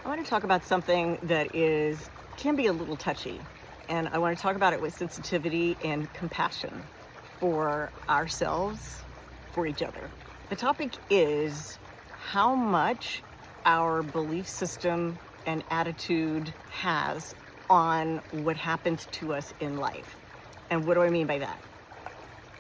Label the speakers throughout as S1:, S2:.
S1: I want to talk about something that can be a little touchy, and I want to talk about it with sensitivity and compassion for ourselves, for each other. The topic is how much our belief system and attitude has on what happens to us in life. And what do I mean by that?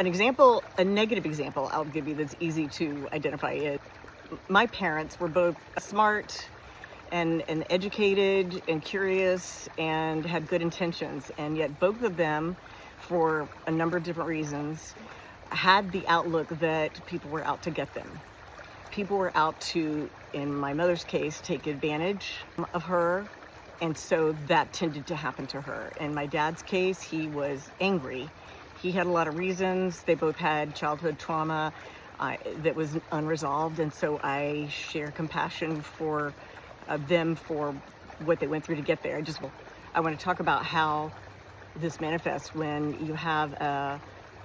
S1: A negative example I'll give you that's easy to identify is my parents were both smart and educated and curious and had good intentions, and yet both of them, for a number of different reasons, had the outlook that people were out to get them. People were out to, in my mother's case, take advantage of her, and so that tended to happen to her. In my dad's case, he was angry. He had a lot of reasons. They both had childhood trauma that was unresolved, and so I share compassion for them for what they went through to get there. I want to talk about how this manifests when you have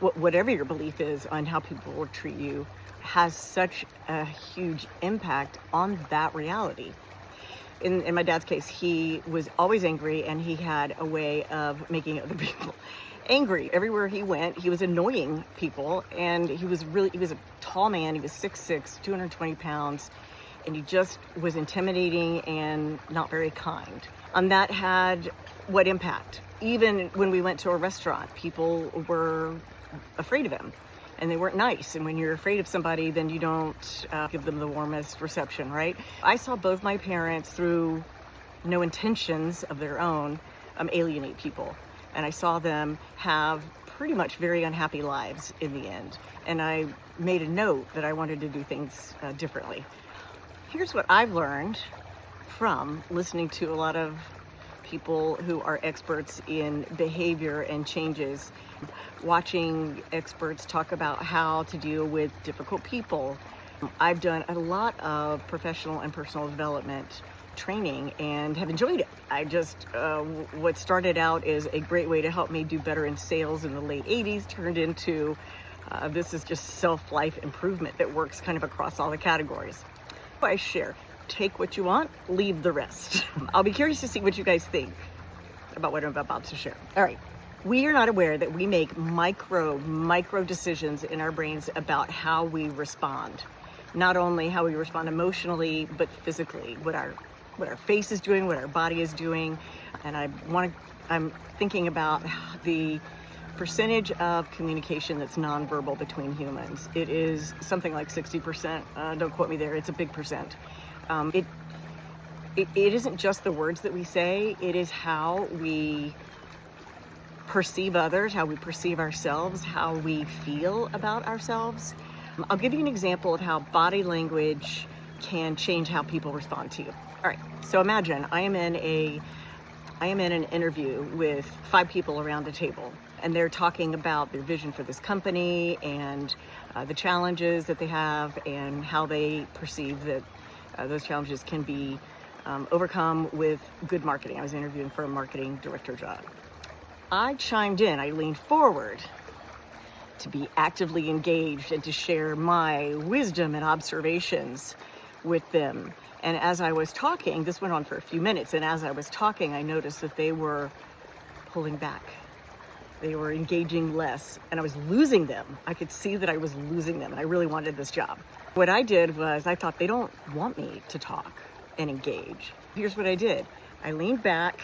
S1: whatever your belief is on how people will treat you has such a huge impact on that reality. In my dad's case, he was always angry, and he had a way of making other people angry. Everywhere he went, he was annoying people, and he was a tall man. He was 6'6", 220 pounds, and he just was intimidating and not very kind. And that had what impact? Even when we went to a restaurant, people were afraid of him, and they weren't nice. And when you're afraid of somebody, then you don't give them the warmest reception, right? I saw both my parents, through no intentions of their own, alienate people. And I saw them have pretty much very unhappy lives in the end. And I made a note that I wanted to do things differently. Here's what I've learned from listening to a lot of people who are experts in behavior and changes, watching experts talk about how to deal with difficult people. I've done a lot of professional and personal development training and have enjoyed it. What started out as a great way to help me do better in sales in the late 80s turned into this is just self-life improvement that works kind of across all the categories. I share. Take what you want, leave the rest. I'll be curious to see what you guys think about what I'm about to share. All right. We are not aware that we make micro decisions in our brains about how we respond. Not only how we respond emotionally, but physically, what our face is doing, what our body is doing. And I'm thinking about the percentage of communication that's nonverbal between humans. It is something like 60%. Don't quote me there. It's a big percent. It isn't just the words that we say. It is how we perceive others, how we perceive ourselves, how we feel about ourselves. I'll give you an example of how body language can change how people respond to you. All right. So imagine I am in an interview with 5 people around a table, and they're talking about their vision for this company and the challenges that they have and how they perceive that those challenges can be overcome with good marketing. I was interviewing for a marketing director job. I chimed in, I leaned forward to be actively engaged and to share my wisdom and observations with them. And as I was talking, this went on for a few minutes, and as I was talking, I noticed that they were pulling back. They were engaging less, and I was losing them. I could see that I was losing them, and I really wanted this job. What I did was I thought, they don't want me to talk and engage. Here's what I did. I leaned back,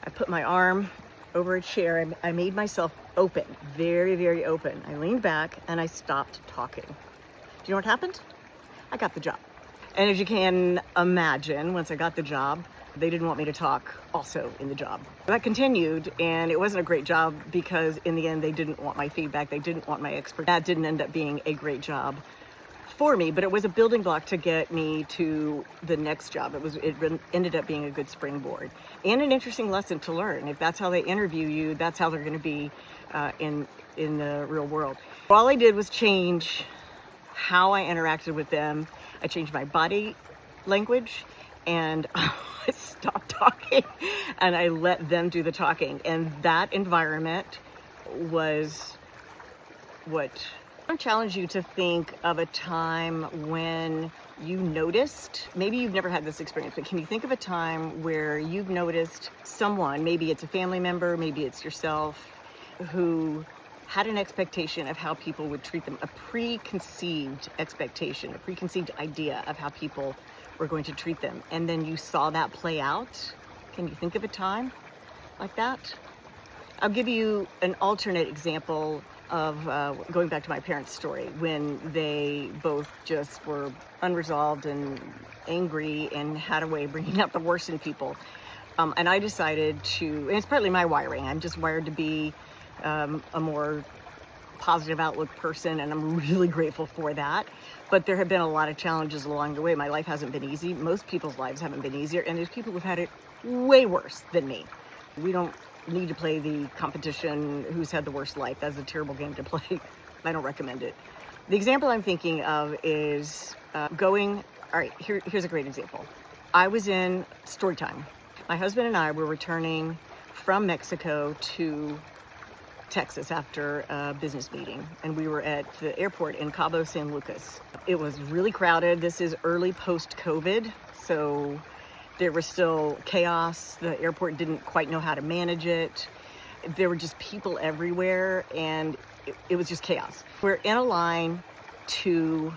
S1: I put my arm over a chair, and I made myself open, very, very open. I leaned back and I stopped talking. Do you know what happened? I got the job. And as you can imagine, once I got the job, they didn't want me to talk also in the job. That continued, and it wasn't a great job because in the end, they didn't want my feedback. They didn't want my expertise. That didn't end up being a great job for me, but it was a building block to get me to the next job. It ended up being a good springboard and an interesting lesson to learn. If that's how they interview you, that's how they're going to be in the real world. All I did was change how I interacted with them. I changed my body language, and I stopped talking, and I let them do the talking. And that environment was what I challenge you to think of a time when you noticed, maybe you've never had this experience, but can you think of a time where you've noticed someone, maybe it's a family member, maybe it's yourself, who had an expectation of how people would treat them, a preconceived expectation, a preconceived idea of how people were going to treat them, and then you saw that play out? Can you think of a time like that? I'll give you an alternate example of going back to my parents' story, when they both just were unresolved and angry and had a way of bringing out the worst in people. And I decided to, and it's partly my wiring, I'm just wired to be a more positive outlook person, and I'm really grateful for that. But there have been a lot of challenges along the way. My life hasn't been easy. Most people's lives haven't been easier, and there's people who've had it way worse than me. We don't need to play the competition who's had the worst life. That's a terrible game to play. I don't recommend it. The example I'm thinking of is here's a great example. I was in story time. My husband and I were returning from Mexico to Texas after a business meeting, and we were at the airport in Cabo San Lucas. It was really crowded. This is early post-COVID, so there was still chaos. The airport didn't quite know how to manage it. There were just people everywhere, and it was just chaos. We're in a line to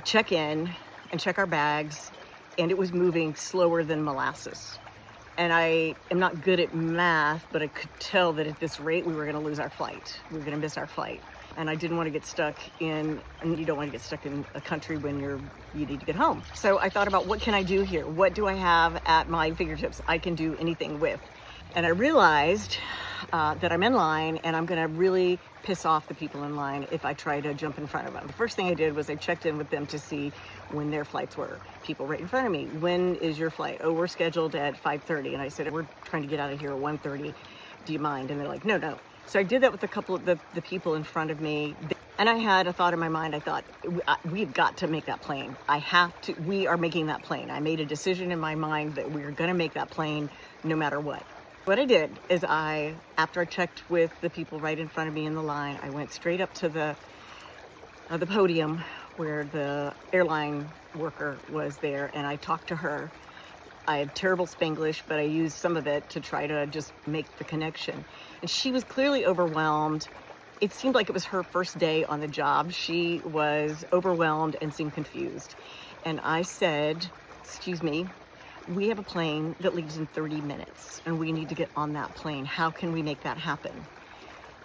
S1: check in and check our bags, and it was moving slower than molasses. And I am not good at math, but I could tell that at this rate, we were going to lose our flight. We were going to miss our flight. And I didn't want to get stuck and you don't want to get stuck in a country when you need to get home. So I thought about, what can I do here? What do I have at my fingertips I can do anything with? And I realized that I'm in line, and I'm going to really piss off the people in line if I try to jump in front of them. The first thing I did was I checked in with them to see when their flights were. People right in front of me, when is your flight? Oh, we're scheduled at 5:30. And I said, we're trying to get out of here at 1:30. Do you mind? And they're like, no. So I did that with a couple of the people in front of me. And I had a thought in my mind. I thought, we've got to make that plane. We are making that plane. I made a decision in my mind that we are going to make that plane no matter what. What I did is after I checked with the people right in front of me in the line, I went straight up to the podium where the airline worker was there, and I talked to her. I had terrible Spanglish, but I used some of it to try to just make the connection. And she was clearly overwhelmed. It seemed like it was her first day on the job. She was overwhelmed and seemed confused. And I said, excuse me, we have a plane that leaves in 30 minutes, and we need to get on that plane. How can we make that happen?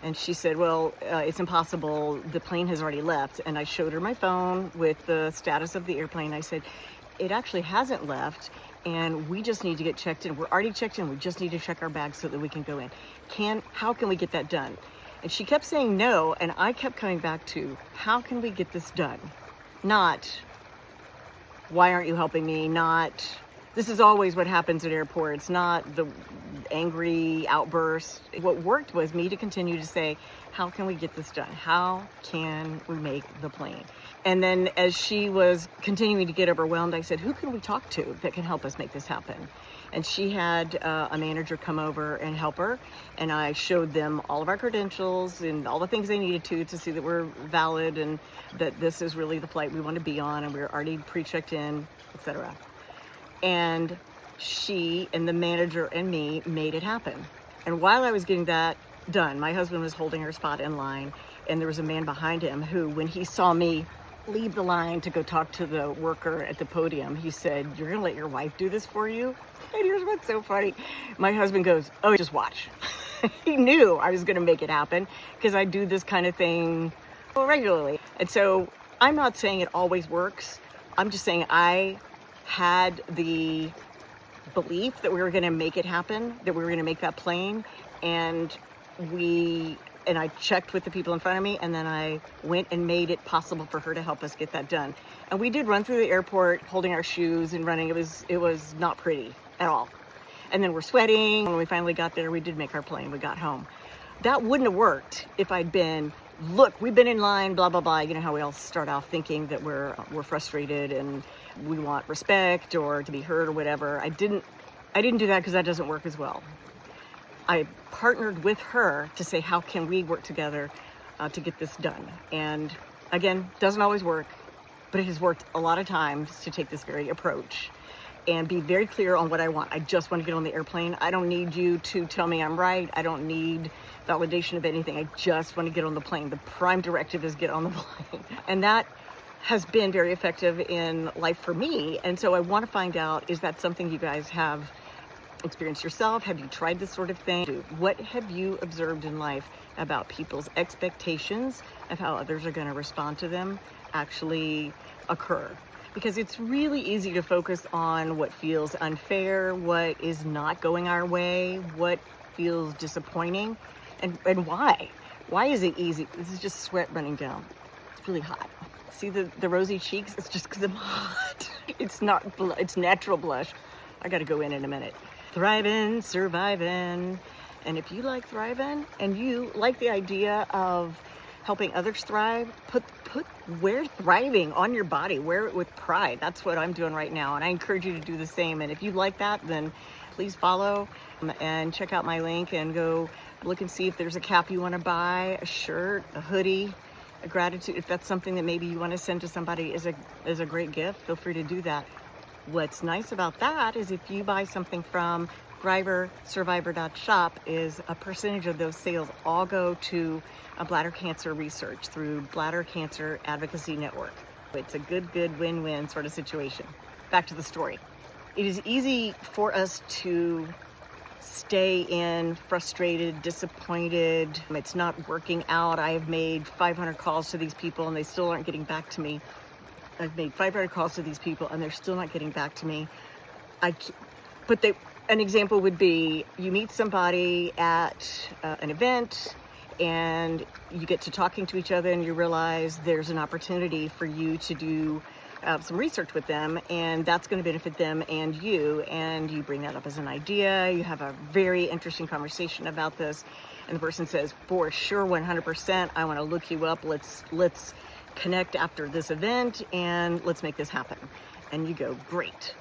S1: And she said, well, it's impossible. The plane has already left. And I showed her my phone with the status of the airplane. I said, it actually hasn't left, and we just need to get checked in. We're already checked in. We just need to check our bags so that we can go in. How can we get that done? And she kept saying no, and I kept coming back to, how can we get this done? Not, why aren't you helping me? Not, this is always what happens at airports, not the angry outburst. What worked was me to continue to say, how can we get this done? How can we make the plane? And then as she was continuing to get overwhelmed, I said, who can we talk to that can help us make this happen? And she had a manager come over and help her. And I showed them all of our credentials and all the things they needed to see that we're valid and that this is really the flight we want to be on, and we're already pre-checked in, etc. And she and the manager and me made it happen. And while I was getting that done, my husband was holding her spot in line, and there was a man behind him who, when he saw me leave the line to go talk to the worker at the podium, he said, you're gonna let your wife do this for you? And here's what's so funny. My husband goes, oh, just watch. He knew I was gonna make it happen because I do this kind of thing regularly. And so I'm not saying it always works. I'm just saying I had the belief that we were gonna make it happen, that we were gonna make that plane, and I checked with the people in front of me, and then I went and made it possible for her to help us get that done. And we did run through the airport holding our shoes and running. It was not pretty at all. And then we're sweating. When we finally got there, we did make our plane. We got home. That wouldn't have worked if I'd been, look, we've been in line, blah, blah, blah. You know how we all start off thinking that we're frustrated and we want respect or to be heard or whatever. I didn't do that because that doesn't work as well. I partnered with her to say, how can we work together to get this done. And again, doesn't always work, but it has worked a lot of times to take this very approach and be very clear on what I want. I just want to get on the airplane. I don't need you to tell me I'm right. I don't need validation of anything. I just want to get on the plane. The prime directive is get on the plane. And that has been very effective in life for me. And so I want to find out, is that something you guys have experienced yourself? Have you tried this sort of thing? What have you observed in life about people's expectations of how others are going to respond to them actually occur? Because it's really easy to focus on what feels unfair, what is not going our way, what feels disappointing, and why. Why is it easy? This is just sweat running down. It's really hot. See the rosy cheeks? It's just because I'm hot. It's not, it's natural blush. I got to go in a minute. Thriving, surviving. And if you like thriving and you like the idea of helping others thrive, wear thriving on your body, wear it with pride. That's what I'm doing right now. And I encourage you to do the same. And if you like that, then please follow and check out my link and go look and see if there's a cap you want to buy, a shirt, a hoodie, a gratitude. If that's something that maybe you want to send to somebody as a great gift, feel free to do that. What's nice about that is if you buy something from thriversurvivor.shop, is a percentage of those sales all go to bladder cancer research through Bladder Cancer Advocacy Network. It's a good win-win sort of situation. Back to the story. It is easy for us to stay in frustrated, disappointed. It's not working out. I have made 500 calls to these people and they still aren't getting back to me. I've made 500 calls to these people and they're still not getting back to me. An example would be you meet somebody at an event and you get to talking to each other and you realize there's an opportunity for you to do some research with them, and that's going to benefit them and you bring that up as an idea. You have a very interesting conversation about this, and the person says, for sure, 100%, I want to look you up. Let's connect after this event and let's make this happen. And you go, great.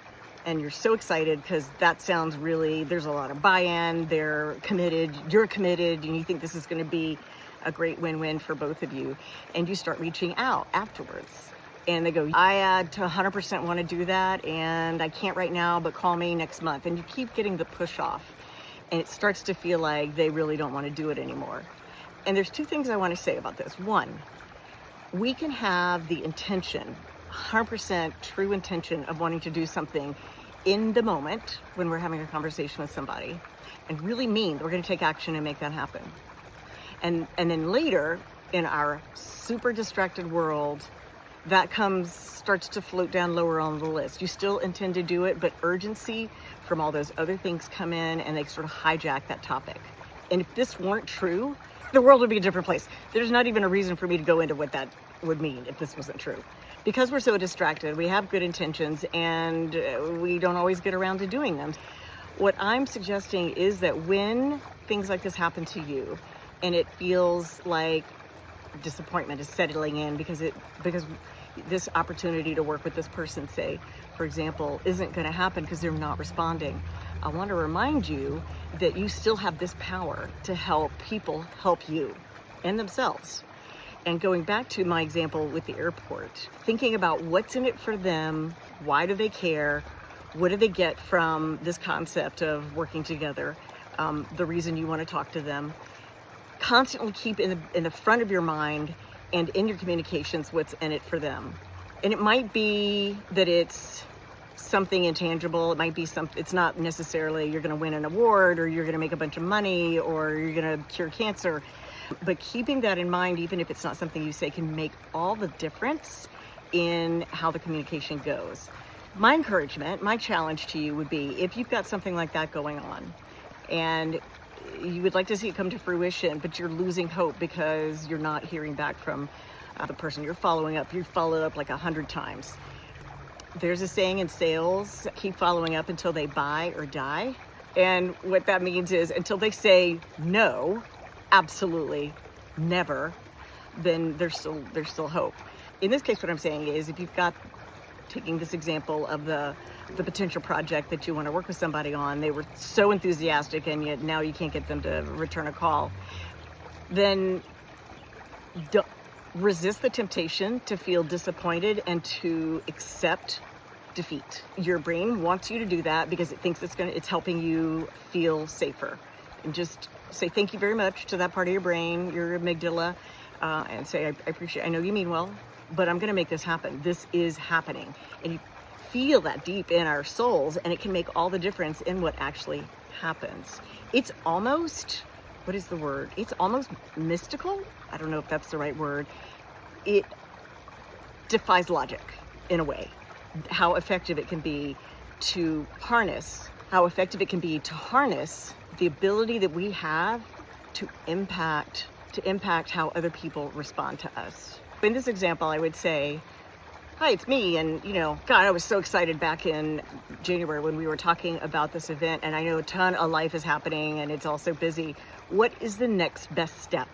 S1: And you're so excited because that sounds really, there's a lot of buy-in, they're committed, you're committed, and you think this is going to be a great win-win for both of you. And you start reaching out afterwards. And they go, I to 100% want to do that, and I can't right now, but call me next month. And you keep getting the push off. And it starts to feel like they really don't want to do it anymore. And there's two things I want to say about this. One, we can have the intention, 100% true intention of wanting to do something in the moment when we're having a conversation with somebody, and really mean that we're going to take action and make that happen. And then later, in our super distracted world, that starts to float down lower on the list. You still intend to do it, but urgency from all those other things come in and they sort of hijack that topic. And if this weren't true, the world would be a different place. There's not even a reason for me to go into what that would mean if this wasn't true. Because we're so distracted, we have good intentions and we don't always get around to doing them. What I'm suggesting is that when things like this happen to you and it feels like disappointment is settling in because this opportunity to work with this person, say, for example, isn't going to happen because they're not responding, I want to remind you that you still have this power to help people help you and themselves. And going back to my example with the airport, thinking about what's in it for them, why do they care, what do they get from this concept of working together, the reason you want to talk to them. Constantly keep in the front of your mind and in your communications what's in it for them. And it might be that it's something intangible. It might be it's not necessarily you're going to win an award or you're going to make a bunch of money or you're going to cure cancer. But keeping that in mind, even if it's not something you say, can make all the difference in how the communication goes. My encouragement, my challenge to you would be, if you've got something like that going on and you would like to see it come to fruition, but you're losing hope because you're not hearing back from the person you're following up. You've followed up like 100 times. There's a saying in sales, keep following up until they buy or die. And what that means is until they say no, absolutely, never, then there's still hope. In this case, what I'm saying is if you've got, taking this example of the potential project that you want to work with somebody on, they were so enthusiastic and yet now you can't get them to return a call, then Don't resist the temptation to feel disappointed and to accept defeat. Your brain wants you to do that because it thinks it's helping you feel safer. And just say thank you very much to that part of your brain, your amygdala, and say, I appreciate, I know you mean well, but I'm going to make this happen. This is happening. And you feel that deep in our souls, and it can make all the difference in what actually happens. It's almost, what is the word? It's almost mystical. I don't know if that's the right word. It defies logic in a way. How effective it can be to harness the ability that we have to impact how other people respond to us. In this example, I would say, hi, it's me. And, God, I was so excited back in January when we were talking about this event. And I know a ton of life is happening and it's all so busy. What is the next best step?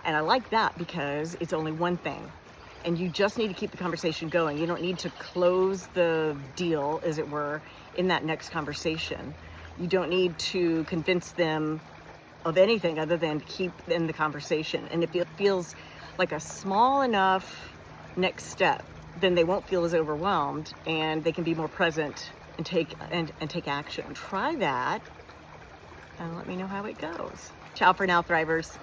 S1: And I like that because it's only one thing. And you just need to keep the conversation going. You don't need to close the deal, as it were, in that next conversation. You don't need to convince them of anything other than keep in the conversation. And if it feels like a small enough next step, then they won't feel as overwhelmed and they can be more present and take action. Try that and let me know how it goes. Ciao for now, Thrivers.